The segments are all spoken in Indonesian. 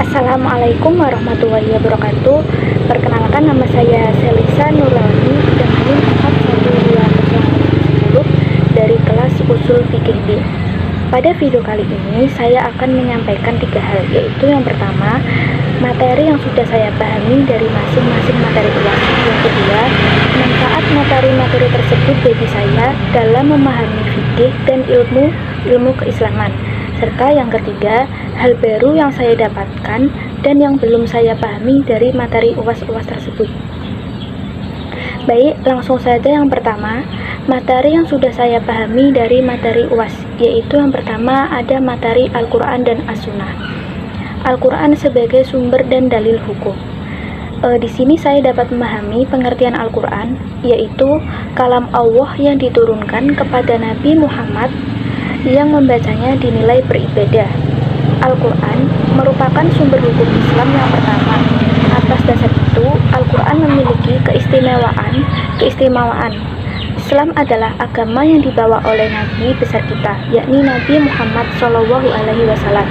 Assalamualaikum warahmatullahi wabarakatuh. Perkenalkan, nama saya Selisa Nurlani dengan NIM 41210 dari kelas Usul Fikih B. Pada video kali ini saya akan menyampaikan 3 hal, yaitu yang pertama, materi yang sudah saya pahami dari masing-masing materi UAS. Yang kedua, manfaat materi-materi tersebut bagi saya dalam memahami fikih dan ilmu keislaman. Serta yang ketiga, hal baru yang saya dapatkan dan yang belum saya pahami dari materi UAS-UAS tersebut. Baik, langsung saja yang pertama, materi yang sudah saya pahami dari materi UAS, yaitu yang pertama ada materi Al-Quran dan As-Sunnah. Al-Quran sebagai sumber dan dalil hukum. Di sini saya dapat memahami pengertian Al-Quran, yaitu kalam Allah yang diturunkan kepada Nabi Muhammad yang membacanya dinilai beribadah. Al-Quran merupakan sumber hukum Islam yang pertama. Atas dasar itu, Al-Quran memiliki keistimewaan. Islam adalah agama yang dibawa oleh Nabi besar kita, yakni Nabi Muhammad SAW.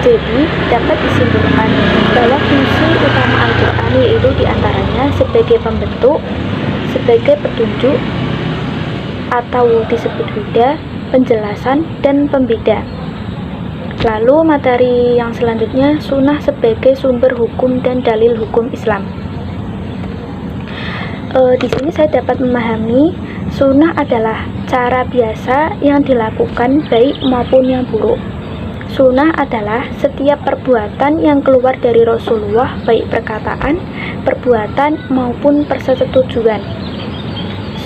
Jadi, dapat disimpulkan bahwa fungsi utama Al-Quran yaitu diantaranya sebagai pembentuk, sebagai petunjuk, atau disebut huda, penjelasan, dan pembeda. Lalu materi yang selanjutnya, sunnah sebagai sumber hukum dan dalil hukum Islam. Di sini saya dapat memahami sunnah adalah cara biasa yang dilakukan baik maupun yang buruk. Sunnah adalah setiap perbuatan yang keluar dari Rasulullah, baik perkataan, perbuatan, maupun persetujuan.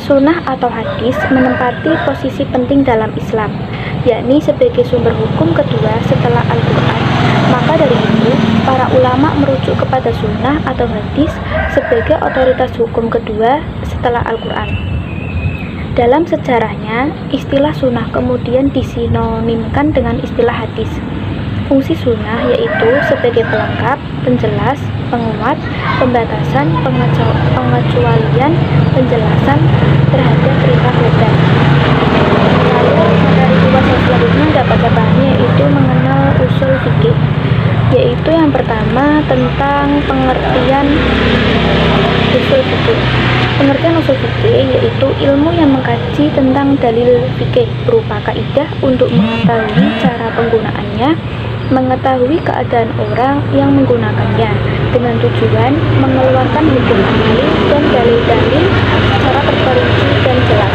Sunnah atau hadis menempati posisi penting dalam Islam, yakni sebagai sumber hukum kedua setelah Al-Quran. Maka dari itu, para ulama merujuk kepada sunnah atau hadis sebagai otoritas hukum kedua setelah Al-Quran. Dalam sejarahnya, istilah sunnah kemudian disinonimkan dengan istilah hadis. Fungsi sunnah yaitu sebagai pelengkap, penjelas, penguat, pembatasan, pengecualian, penjelasan terhadap perintah global. Lalu materi UAS yang selanjutnya dapat dipahami yaitu mengenal usul fikih, yaitu yang pertama tentang pengertian usul fikih. Pengertian usul fikih yaitu ilmu yang mengkaji tentang dalil fikih berupa kaidah untuk mengetahui cara penggunaannya, mengetahui keadaan orang yang menggunakannya dengan tujuan mengeluarkan hukum amali dan dalil-dalil secara terperinci dan jelas.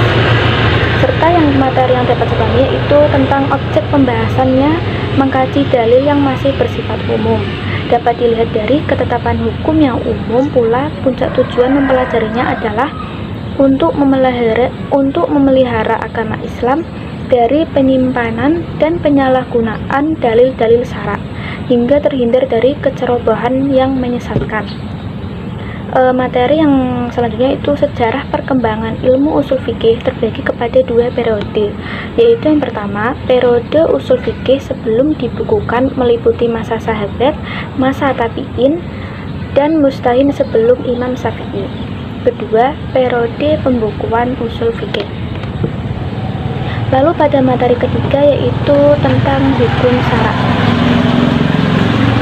Serta yang materi yang dapat dipahami yaitu tentang objek pembahasannya, mengkaji dalil yang masih bersifat umum. Dapat dilihat dari ketetapan hukum yang umum pula, puncak tujuan mempelajarinya adalah untuk memelihara agama Islam dari penyimpanan dan penyalahgunaan dalil-dalil syarak, hingga terhindar dari kecerobohan yang menyesatkan. Materi yang selanjutnya itu sejarah perkembangan ilmu usul fikih terbagi kepada 2 periode, yaitu yang pertama, periode usul fikih sebelum dibukukan meliputi masa sahabat, masa tabi'in, dan mustahil sebelum Imam Syafi'i. Kedua, periode pembukuan usul fikih. Lalu pada materi ketiga yaitu tentang hukum syarak.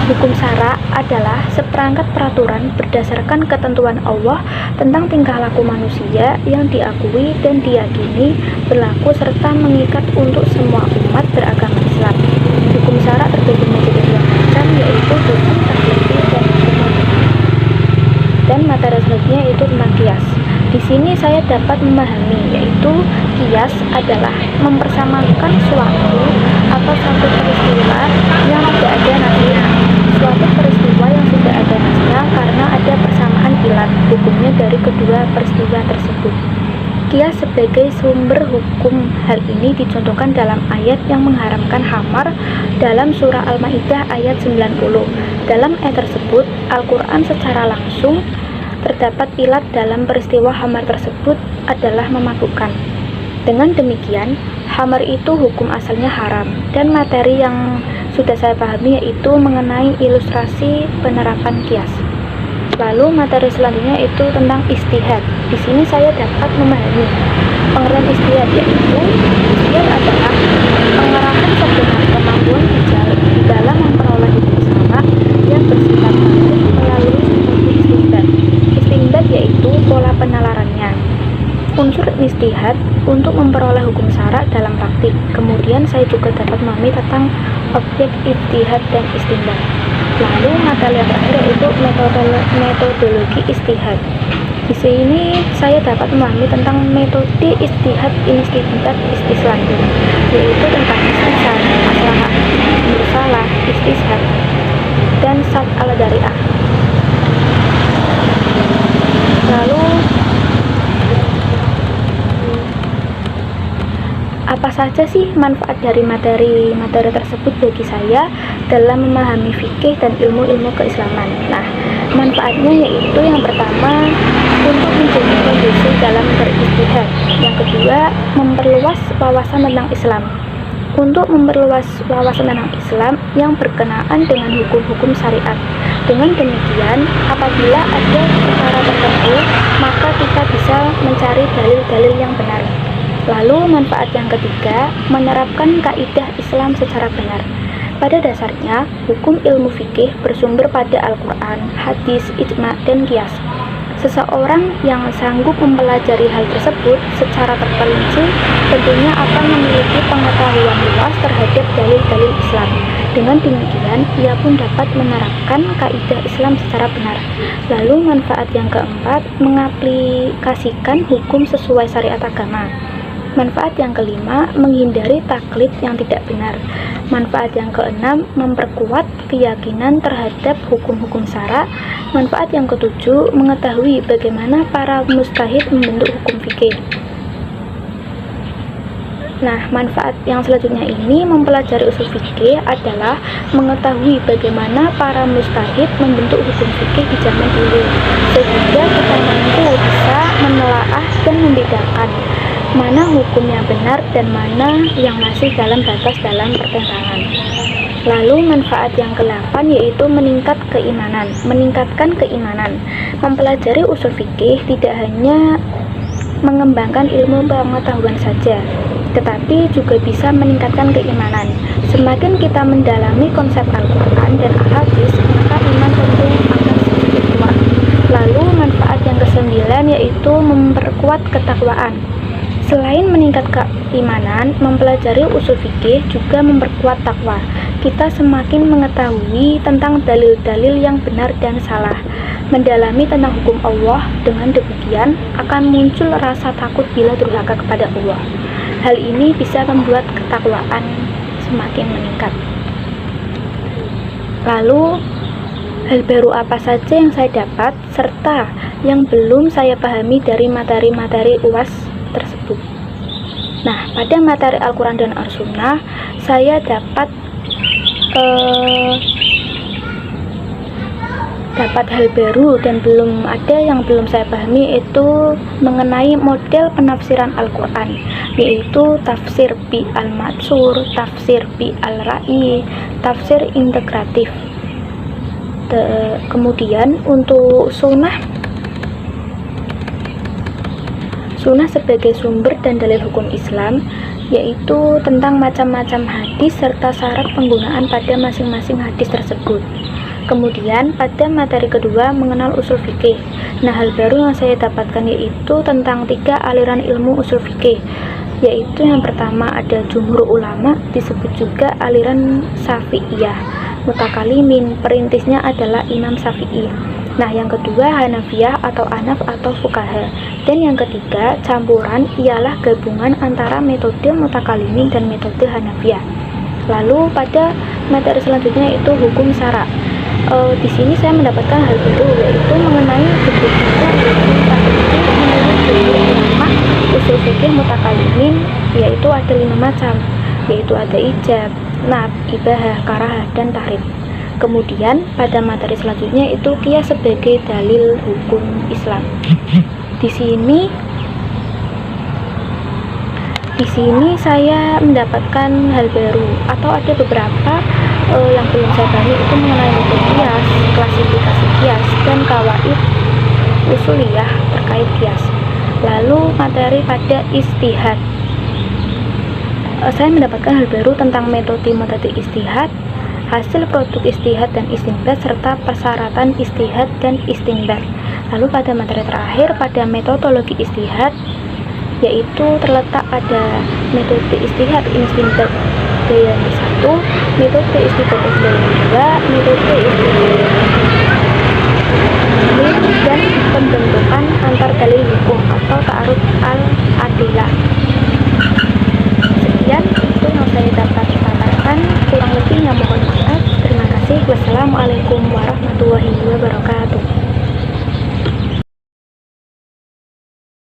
Hukum syarak adalah seperangkat peraturan berdasarkan ketentuan Allah tentang tingkah laku manusia yang diakui dan diyakini berlaku serta mengikat untuk semua umat beragama Islam. Hukum syarak terbagi menjadi 2 macam, yaitu hukum taklifi dan hukum wajib. Dan materi selanjutnya itu tentang qiyas. Di sini saya dapat memahami yaitu qiyas adalah mempersamakan suatu atau satu peristiwa yang tidak ada nasnya. Suatu peristiwa yang tidak ada nasnya karena ada persamaan ilat hukumnya dari kedua peristiwa tersebut. Qiyas sebagai sumber hukum hal ini dicontohkan dalam ayat yang mengharamkan khamar dalam surah Al-Maidah ayat 90. Dalam ayat tersebut, Al-Quran secara langsung terdapat ilat dalam peristiwa khamar tersebut adalah memabukkan. Dengan demikian, khamar itu hukum asalnya haram. Dan materi yang sudah saya pahami yaitu mengenai ilustrasi penerapan qiyas. Lalu materi selanjutnya itu tentang ijtihad. Di sini saya dapat memahami pengertian ijtihad, yaitu ijtihad adalah pengerahan segenap kemampuan di dalam memperoleh hukum syarak yang saya juga dapat memahami tentang objek ijtihad dan istinbat. Lalu materi yang terakhir yaitu metodologi ijtihad. Di sini saya dapat memahami tentang metode ijtihad, istinbat, istislam, yaitu tentang istisar, maslahah, mursalah, istishad, dan sab al-dari'ah. Lalu apa saja sih manfaat dari materi tersebut bagi saya dalam memahami fikih dan ilmu-ilmu keislaman? Nah, manfaatnya yaitu yang pertama, untuk menjadi kondisi dalam berijtihad. Yang kedua, memperluas wawasan tentang Islam. Untuk memperluas wawasan tentang Islam yang berkenaan dengan hukum-hukum syariat. Dengan demikian, apabila ada perkara tertentu, maka kita bisa mencari dalil-dalil yang benar. Lalu manfaat yang ketiga, menerapkan kaidah Islam secara benar. Pada dasarnya, hukum ilmu fikih bersumber pada Al-Quran, hadis, ijma, dan qiyas. Seseorang yang sanggup mempelajari hal tersebut secara terperinci tentunya akan memiliki pengetahuan luas terhadap dalil-dalil Islam. Dengan demikian, ia pun dapat menerapkan kaidah Islam secara benar. Lalu manfaat yang keempat, mengaplikasikan hukum sesuai syariat agama. Manfaat yang kelima, menghindari taklid yang tidak benar. Manfaat yang keenam, memperkuat keyakinan terhadap hukum-hukum syara. Manfaat yang ketujuh, mengetahui bagaimana para mujtahid membentuk hukum fikih. Nah, manfaat yang selanjutnya ini mempelajari usul fikih adalah mengetahui bagaimana para mujtahid membentuk hukum fikih di zaman dulu, sehingga kita mampu bisa menelaah dan membedakan mana hukum yang benar dan mana yang masih dalam batas dalam pertentangan. Lalu manfaat yang ke-8 yaitu meningkatkan keimanan. Mempelajari usul fikih tidak hanya mengembangkan ilmu pengetahuan saja, tetapi juga bisa meningkatkan keimanan. Semakin kita mendalami konsep Al-Quran dan Al-Hadis, maka iman tentu akan semakin kuat. Lalu manfaat yang ke-9 yaitu memperkuat ketakwaan. Selain meningkat keimanan, mempelajari usul fikih juga memperkuat takwa. Kita semakin mengetahui tentang dalil-dalil yang benar dan salah. Mendalami tentang hukum Allah, dengan demikian akan muncul rasa takut bila durhaka kepada Allah. Hal ini bisa membuat ketakwaan semakin meningkat. Lalu, hal baru apa saja yang saya dapat serta yang belum saya pahami dari materi-materi UAS tersebut. Nah, pada materi Al-Quran dan As-Sunnah, saya dapat hal baru dan belum saya pahami, yaitu mengenai model penafsiran Al-Quran, yaitu tafsir bi al-matsur, tafsir bi al-ra'i, tafsir integratif. Kemudian untuk sunnah sebagai sumber dan dalil hukum Islam, yaitu tentang macam-macam hadis serta syarat penggunaan pada masing-masing hadis tersebut. Kemudian pada materi kedua, mengenal usul fikih. Nah, hal baru yang saya dapatkan yaitu tentang 3 aliran ilmu usul fikih, yaitu yang pertama ada jumhur ulama, disebut juga aliran Syafi'iyah, mutakalimin, perintisnya adalah Imam Syafi'i. Nah, yang kedua Hanafiyah atau Ahnaf atau Fuqaha. Dan yang ketiga campuran ialah gabungan antara metode mutakalimin dan metode Hanafiyah. Lalu pada materi selanjutnya itu hukum syara. Di sini saya mendapatkan hal baru, yaitu mengenai bagaimana hukum menurut jumhur ulama usul fikih mutakalimin, yaitu ada 5 macam, yaitu ada ijab, nab, ibahah, karahah, dan tahrib. Kemudian pada materi selanjutnya itu qiyas sebagai dalil hukum Islam. Di sini saya mendapatkan hal baru atau ada beberapa yang belum saya pahami, itu mengenai hukum qiyas, klasifikasi qiyas, dan kawaid usuliyah terkait qiyas. Lalu materi pada ijtihad, saya mendapatkan hal baru tentang metode ijtihad, hasil produk ijtihad dan istinbat, serta persyaratan ijtihad dan istinbat. Lalu pada materi terakhir pada metodologi ijtihad, yaitu terletak pada metode ijtihad, istinbat, Isdayani 1, metode Istiqomah Isdayani 2, metode Isdayani dan pembentukan antar dalil hukum atau ta'aruf al-adilah. Sekian itu yang saya dapat paparkan, kurang lebihnya mohon maaf. Terima kasih. Wassalamualaikum warahmatullahi wabarakatuh.